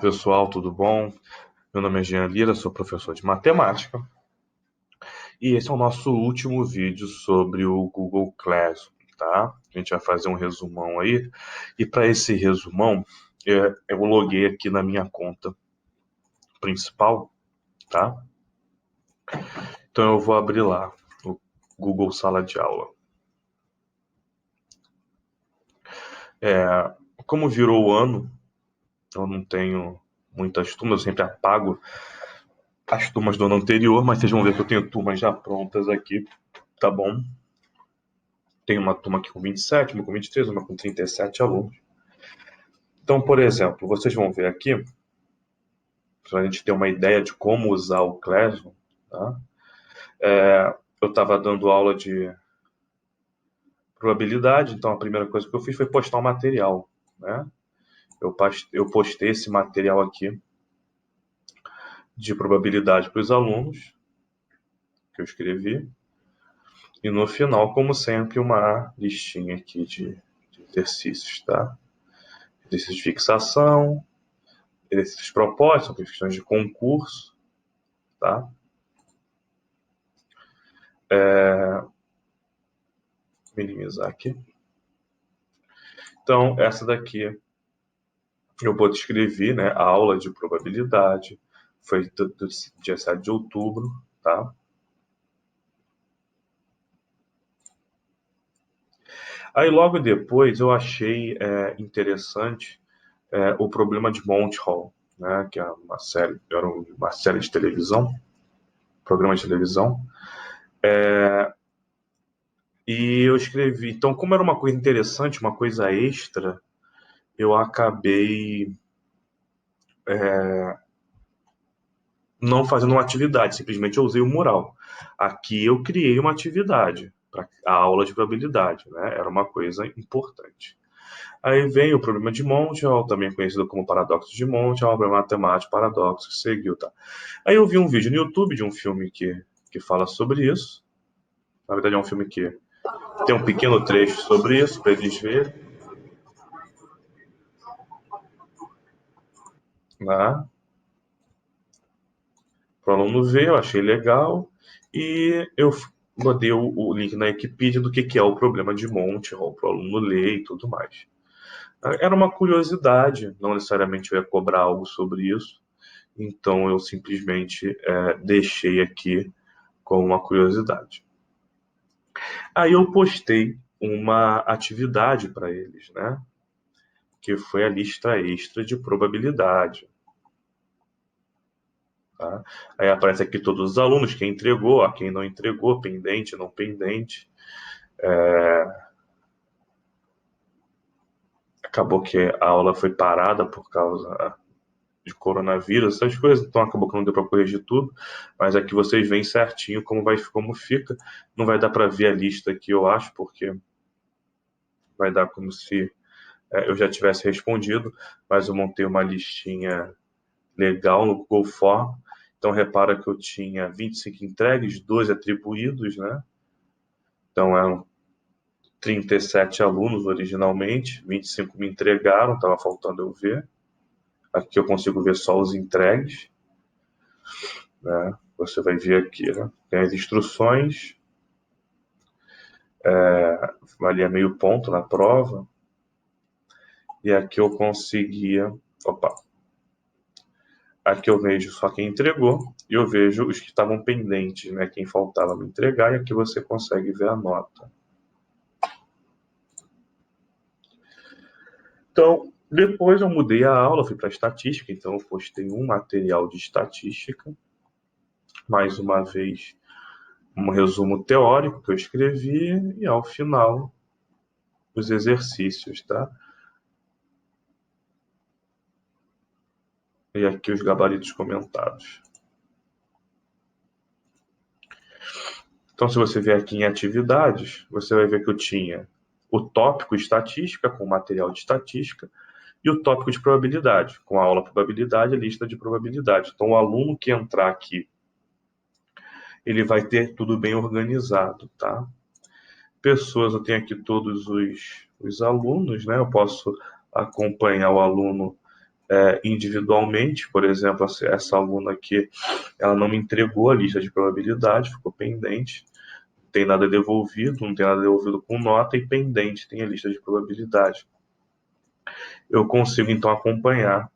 Pessoal, tudo bom? Meu nome é Jean Lira, sou professor de matemática e esse é o nosso último vídeo sobre o Google Classroom, tá? A gente vai fazer um resumão aí e para esse resumão eu loguei aqui na minha conta principal, tá? Então eu vou abrir lá o Google Sala de Aula. Como virou o ano, eu não tenho muitas turmas, eu sempre apago as turmas do ano anterior, mas vocês vão ver que eu tenho turmas já prontas aqui, tá bom? Tem uma turma aqui com 27, uma com 23, uma com 37 alunos. Então, por exemplo, vocês vão ver aqui, para a gente ter uma ideia de como usar o Classroom, tá? Eu estava dando aula de probabilidade, então a primeira coisa que eu fiz foi postar um material, né? Eu postei esse material aqui de probabilidade para os alunos, que eu escrevi, e no final, como sempre, uma listinha aqui de exercícios, tá? Exercícios de fixação, exercícios propostos, são questões de concurso, tá? Minimizar aqui. Então, essa daqui eu vou descrever, né, a aula de probabilidade, foi do dia 7 de outubro, tá? Aí logo depois eu achei interessante o problema de Monty Hall, né, que é uma série, era uma série de televisão, programa de televisão, e eu escrevi. Então, como era uma coisa interessante, uma coisa extra, eu acabei não fazendo uma atividade, simplesmente eu usei o mural. Aqui eu criei uma atividade para a aula de probabilidade, né? Era uma coisa importante. Aí vem o problema de Monty-Hall, também conhecido como paradoxo de Monty-Hall, problema matemático, paradoxo que seguiu, tá? Aí eu vi um vídeo no YouTube de um filme que fala sobre isso. Na verdade é um filme que tem um pequeno trecho sobre isso para eles verem, né? Para o aluno ver, eu achei legal e eu mandei o link na Wikipedia do que é o problema de Monty-Hall para o aluno ler e tudo mais. Era uma curiosidade, não necessariamente eu ia cobrar algo sobre isso, então eu simplesmente deixei aqui como uma curiosidade. Aí eu postei uma atividade para eles, né? Que foi a lista extra de probabilidade. Tá? Aí aparece aqui todos os alunos, quem entregou, a quem não entregou, pendente, não pendente. Acabou que a aula foi parada por causa de coronavírus, essas coisas, então acabou que não deu para corrigir tudo, mas aqui vocês veem certinho como fica. Não vai dar para ver a lista aqui, eu acho, porque vai dar como se eu já tivesse respondido, mas eu montei uma listinha legal no Google Form. Então repara que eu tinha 25 entregues, 12 atribuídos, né? Então eram 37 alunos originalmente, 25 me entregaram, estava faltando eu ver. Aqui eu consigo ver só os entregues, né? Você vai ver aqui, né? Tem as instruções, valia meio ponto na prova, e aqui eu conseguia, aqui eu vejo só quem entregou, e eu vejo os que estavam pendentes, né? Quem faltava me entregar, e aqui você consegue ver a nota. Então, depois eu mudei a aula, fui para estatística, então eu postei um material de estatística, mais uma vez um resumo teórico que eu escrevi, e ao final os exercícios, tá? E aqui os gabaritos comentados. Então, se você vier aqui em atividades, você vai ver que eu tinha o tópico estatística, com material de estatística, e o tópico de probabilidade, com a aula probabilidade e lista de probabilidade. Então, o aluno que entrar aqui, ele vai ter tudo bem organizado, tá? Pessoas, eu tenho aqui todos os alunos, né? Eu posso acompanhar o aluno individualmente. Por exemplo, essa aluna aqui, ela não me entregou a lista de probabilidade, ficou pendente. Não tem nada devolvido, não tem nada devolvido com nota, e pendente tem a lista de probabilidade. Eu consigo, então, acompanhar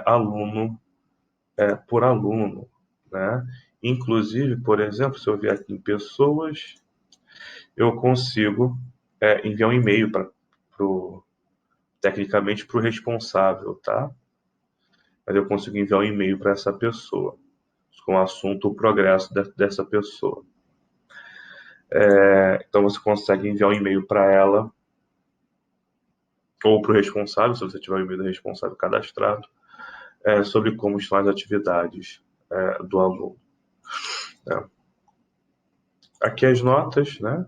aluno por aluno, né? Inclusive, por exemplo, se eu vier aqui em pessoas, eu consigo enviar um e-mail tecnicamente para o responsável, tá? Mas eu consigo enviar um e-mail para essa pessoa com o assunto, o progresso dessa pessoa. Então você consegue enviar um e-mail para ela ou para o responsável, se você tiver o e-mail do responsável cadastrado, sobre como estão as atividades do aluno. Aqui as notas, né?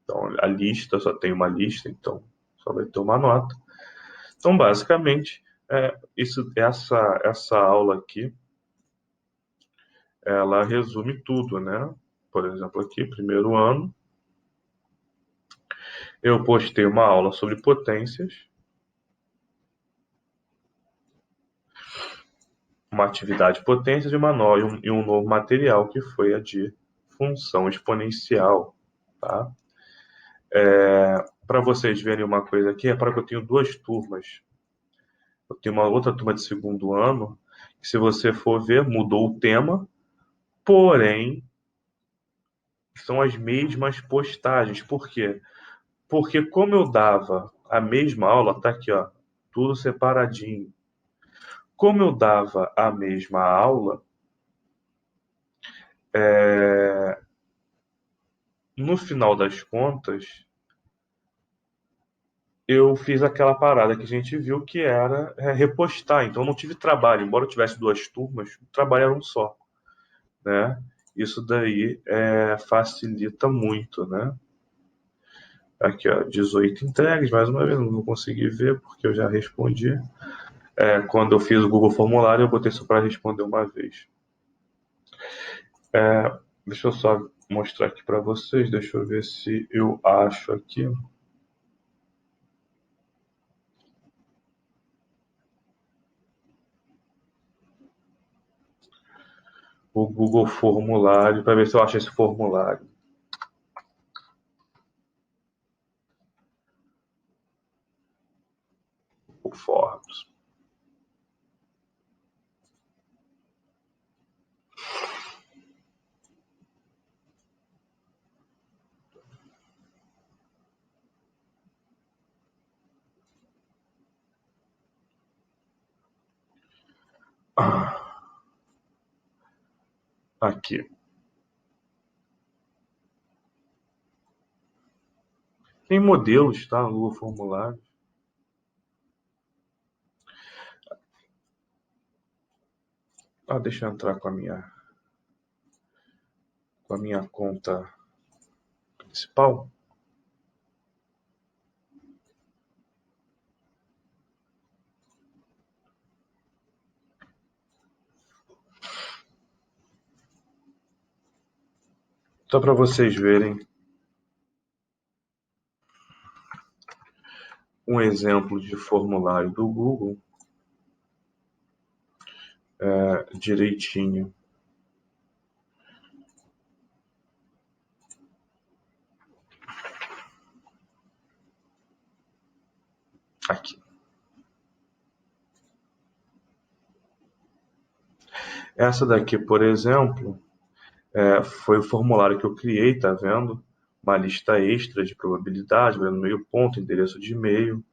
Então a lista, só tem uma lista, então só vai ter uma nota. Então basicamente, essa aula aqui, ela resume tudo, né? Por exemplo, aqui, primeiro ano, eu postei uma aula sobre potências, uma atividade potências e um novo material, que foi a de função exponencial, tá? Para vocês verem uma coisa aqui, para que eu tenho duas turmas. Eu tenho uma outra turma de segundo ano, que, se você for ver, mudou o tema, porém, são as mesmas postagens. Por quê? Porque como eu dava a mesma aula, tá aqui, ó, tudo separadinho. Como eu dava a mesma aula, no final das contas, eu fiz aquela parada que a gente viu, que era repostar. Então eu não tive trabalho, embora eu tivesse duas turmas, o trabalho era um só, né? Isso daí facilita muito, né? Aqui, ó, 18 entregues, mais uma vez, não vou conseguir ver porque eu já respondi. Quando eu fiz o Google Formulário, eu botei só para responder uma vez. Deixa eu só mostrar aqui para vocês, deixa eu ver se eu acho aqui. O Google Formulário, para ver se eu acho esse formulário. O Forms. Aqui. Tem modelos, tá? No Google Formulário. Deixa eu entrar com a minha conta principal. Só para vocês verem um exemplo de formulário do Google direitinho. Aqui. Essa daqui, por exemplo, foi o formulário que eu criei, tá vendo? Uma lista extra de probabilidade, valendo meio ponto, endereço de e-mail.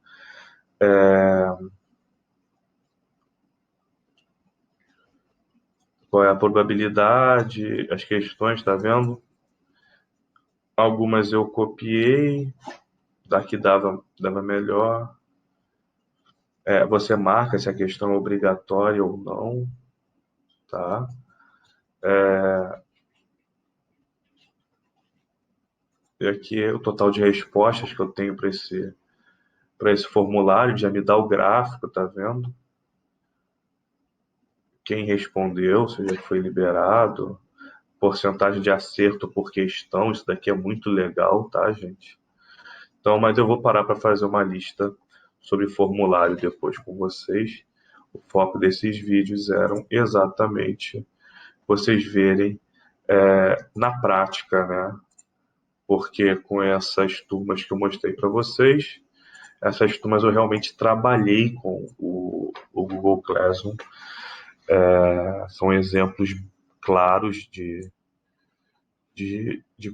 Qual é a probabilidade, as questões, tá vendo? Algumas eu copiei, daqui dava melhor. Você marca se a questão é obrigatória ou não, tá? E aqui é o total de respostas que eu tenho para esse formulário, já me dá o gráfico, tá vendo? Quem respondeu, se já foi liberado, porcentagem de acerto por questão, isso daqui é muito legal, tá, gente? Então, mas eu vou parar para fazer uma lista sobre formulário depois com vocês. O foco desses vídeos eram exatamente vocês verem na prática, né? Porque com essas turmas que eu mostrei para vocês, essas turmas eu realmente trabalhei com o Google Classroom. São exemplos claros de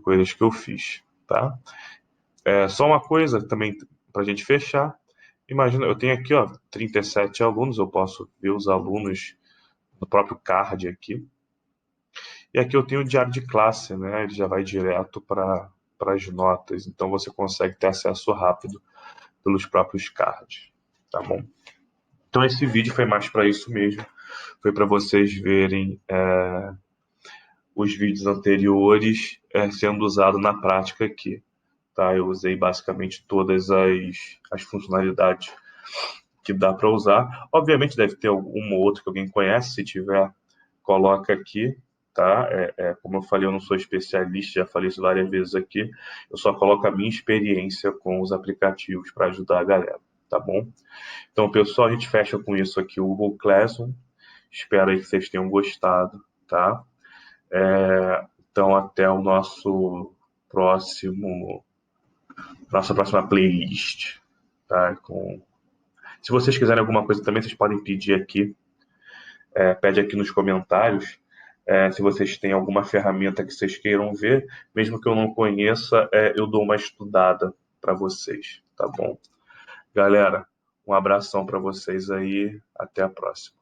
coisas que eu fiz, tá? Só uma coisa também para a gente fechar. Imagina, eu tenho aqui, ó, 37 alunos, eu posso ver os alunos no próprio card aqui. E aqui eu tenho o diário de classe, né? Ele já vai direto para as notas, então você consegue ter acesso rápido pelos próprios cards, tá bom? Então esse vídeo foi mais para isso mesmo, foi para vocês verem os vídeos anteriores sendo usado na prática aqui, tá? Eu usei basicamente todas as funcionalidades que dá para usar. Obviamente deve ter alguma ou outra que alguém conhece, se tiver, coloca aqui, tá? Como eu falei, eu não sou especialista, já falei isso várias vezes aqui, eu só coloco a minha experiência com os aplicativos para ajudar a galera, tá bom? Então, pessoal, a gente fecha com isso aqui o Google Classroom. Espero aí que vocês tenham gostado, tá? Então, até o nossa próxima playlist, tá? Se vocês quiserem alguma coisa também, vocês podem pedir aqui, pede aqui nos comentários. Se vocês têm alguma ferramenta que vocês queiram ver, mesmo que eu não conheça, eu dou uma estudada para vocês, tá bom? Galera, um abração para vocês aí, até a próxima.